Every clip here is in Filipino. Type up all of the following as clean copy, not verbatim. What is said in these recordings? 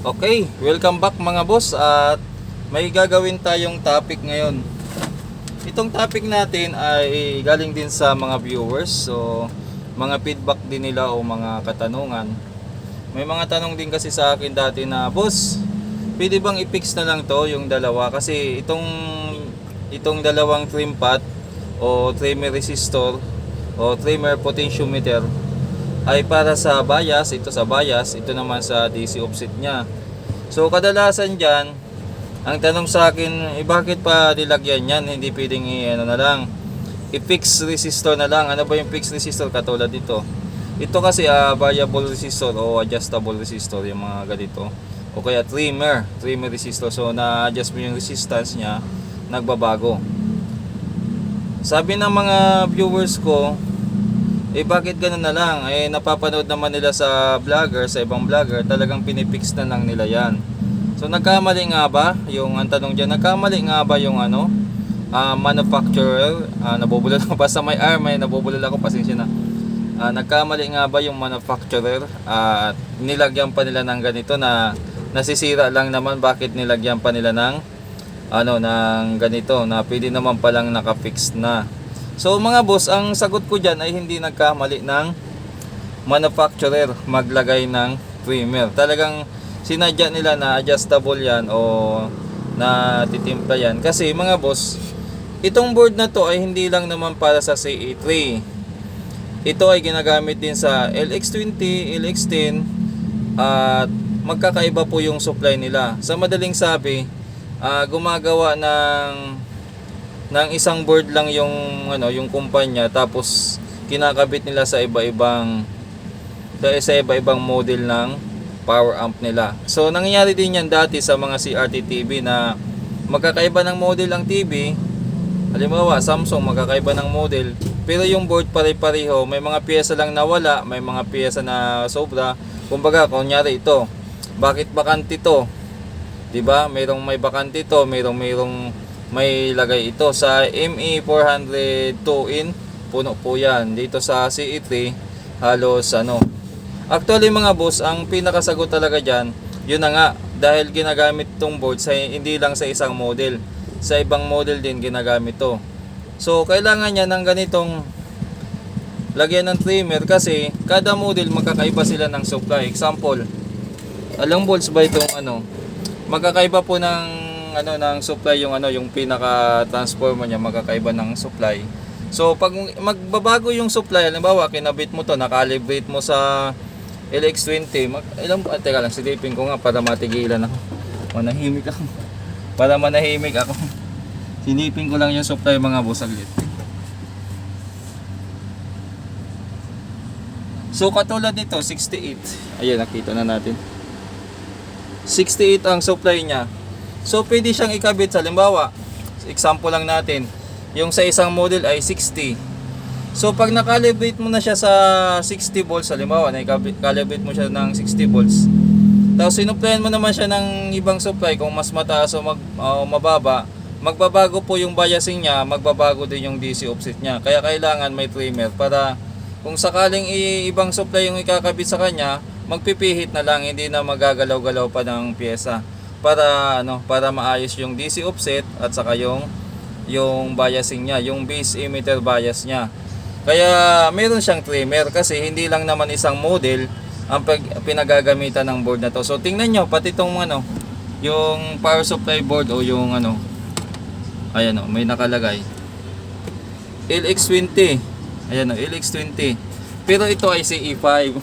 Okay, welcome back mga boss at may gagawin tayong topic ngayon. Itong topic natin ay galing din sa mga viewers. So, mga feedback din nila o mga katanungan. May mga tanong din kasi sa akin dati na, boss, pwede bang i-fix na lang to yung dalawa? Kasi itong dalawang trim pot o trimmer resistor o trimmer potentiometer ay para sa bias, ito sa bias, ito naman sa DC offset niya. So kadalasan dyan, ang tanong sa akin, bakit pa nilagyan yan? Hindi pwedeng ano na lang, i-fix resistor na lang. Ano ba yung fix resistor? Katulad dito. Ito kasi variable resistor o adjustable resistor, yung mga ganito. O kaya trimmer resistor. So na-adjust mo yung resistance niya, nagbabago. Sabi ng mga viewers ko, bakit gano'n na lang? Napapanood naman nila sa vlogger, sa ibang vlogger, talagang pinipix na lang nila yan. So nagkamali nga ba? Yung ang tanong dyan, nagkamali nga ba yung manufacturer? Nabubulol ako, basta may R, may nabubulol ako, pasensya na. Nagkamali nga ba yung manufacturer? Nilagyan pa nila ng ganito na nasisira lang naman, bakit nilagyan pa nila ng ng ganito na pwede naman palang naka-fix na. So mga boss, ang sagot ko dyan ay hindi nagkamali ng manufacturer maglagay ng trimmer. Talagang sinadya nila na adjustable yan o na titimpla yan. Kasi mga boss, itong board na to ay hindi lang naman para sa CE3. Ito ay ginagamit din sa LX20, LX10 at magkakaiba po yung supply nila. Sa madaling sabi, gumagawa ng isang board lang yung kumpanya, tapos kinakabit nila sa iba-ibang model ng power amp nila. So nangyayari din yan dati sa mga CRT TV na magkakaiba ng model ang TV. Halimbawa Samsung, magkakaiba ng model, pero yung board pare-pareho, may mga piyesa lang nawala, may mga piyesa na sobra. Kumbaga, kunyari ito, bakit bakante to? 'Di ba? May bakante to, may lagay ito sa ME400 2-in, puno po yan. Dito sa CE3 halos Actually mga boss, ang pinakasagot talaga dyan, yun na nga, dahil ginagamit tong board hindi lang sa isang model, sa ibang model din ginagamit to. So kailangan niya ng ganitong lagyan ng trimmer kasi kada model magkakaiba sila ng supply. Example, alang volts ba itong magkakaiba po ng supply, yung pinaka transformer niya magkakaiba ng supply. So pag magbabago yung supply, halimbawa kinabit mo to, nakalibrate mo sa LX20, teka lang, silipin ko nga para matigilan ako. Manahimik ako. Silipin ko lang yung supply mga boss saglit. So katulad nito 68. Ayun, nakita na natin. 68 ang supply niya. So pwede siyang ikabit, halimbawa, example lang natin, yung sa isang model ay 60. So pag nakalibrate mo na siya sa 60 volts, halimbawa, nakalibrate mo siya ng 60 volts, tapos sinuplayan mo naman siya ng ibang supply, kung mas mataas o mababa, magbabago po yung biasing niya, magbabago din yung DC offset niya. Kaya kailangan may trimmer para kung sakaling ibang supply yung ikakabit sa kanya, magpipihit na lang, hindi na magagalaw-galaw pa ng pyesa. Para maayos yung DC offset at saka yung biasing niya, yung base emitter bias niya. Kaya meron siyang trimmer kasi hindi lang naman isang model ang pinagagamitan ng board na to. So tingnan nyo, pati itong yung power supply board o yung ayan may nakalagay LX20. Ayan LX20. Pero ito ay CE5.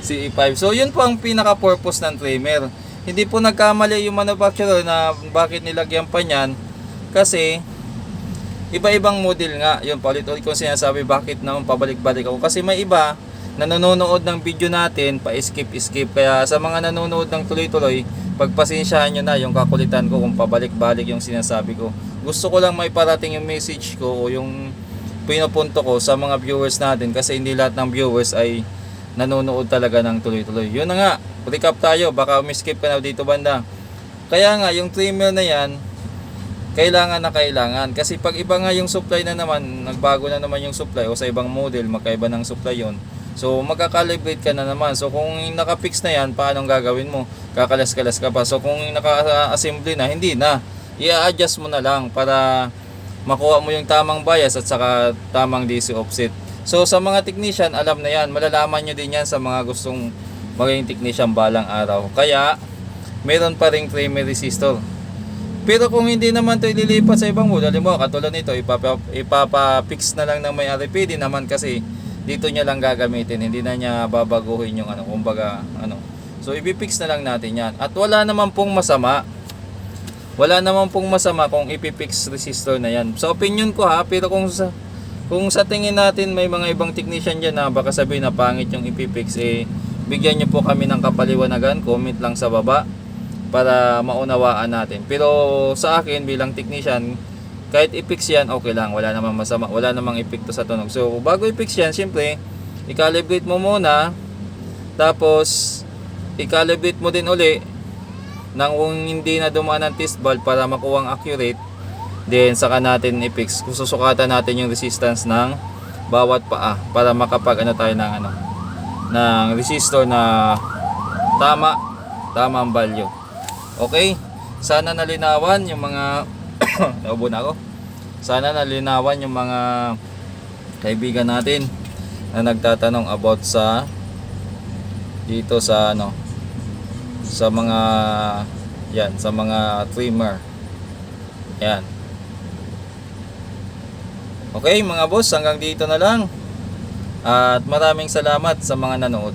CE5. So yun po ang pinaka purpose ng trimmer. Hindi po nagkamali yung manufacturer na bakit nilagyan pa niyan, kasi iba-ibang model nga. Yun, paulit-ulit ko sinasabi, bakit naman pabalik-balik ako. Kasi may iba na nanonood ng video natin, pa-skip. Kaya sa mga nanonood ng tuloy-tuloy, pagpasensyahan nyo na yung kakulitan ko kung pabalik-balik yung sinasabi ko. Gusto ko lang may parating yung message ko o yung pinupunto ko sa mga viewers natin, kasi hindi lahat ng viewers ay nanonood talaga ng tuloy-tuloy. Yun na nga, recap tayo, baka umiskip ka na dito banda. Kaya nga yung trimmer na yan, kailangan kasi pag iba nga yung supply na naman, nagbago na naman yung supply o sa ibang model magkaiba ng supply yon, so magkakalibrate ka na naman. So kung nakapix na yan, paano gagawin mo? kakalas-kalas ka pa. So kung naka-assembly na, hindi na. I-adjust mo na lang para makuha mo yung tamang bias at saka tamang DC offset. So sa mga technician, alam na yan. Malalaman nyo din yan sa mga gustong maging technician balang araw. Kaya meron pa ring primary resistor. Pero kung hindi naman ito ililipat sa ibang mold, halimbawa katulad nito, ipapa-fix na lang ng may RPD naman kasi dito niya lang gagamitin, hindi na niya babaguhin yung kumbaga So ipipix na lang natin yan. At wala naman pong masama. Wala naman pong masama kung ipipix resistor na yan. Sa opinion ko ha, pero kung sa tingin natin may mga ibang technician dyan na baka sabihin na pangit yung ipipix, bigyan nyo po kami ng kapaliwanagan, comment lang sa baba para maunawaan natin. Pero sa akin bilang technician, kahit i-fix yan, okay lang, wala namang masama, wala namang epekto sa tunog. So bago i-fix yan, siyempre i-calibrate mo muna, tapos i-calibrate mo din uli nang kung hindi na dumaan ng test valve para makuha ang accurate. Then saka natin i-fix, susukatan natin yung resistance ng bawat paa para makapag tayo ng resistor na tamang value. Okay, sana nalinawan yung mga naubo na ako. Sana nalinawan yung mga kaibigan natin na nagtatanong about sa dito sa sa mga sa mga trimmer. Yan. Okay mga boss, hanggang dito na lang. At maraming salamat sa mga nanood.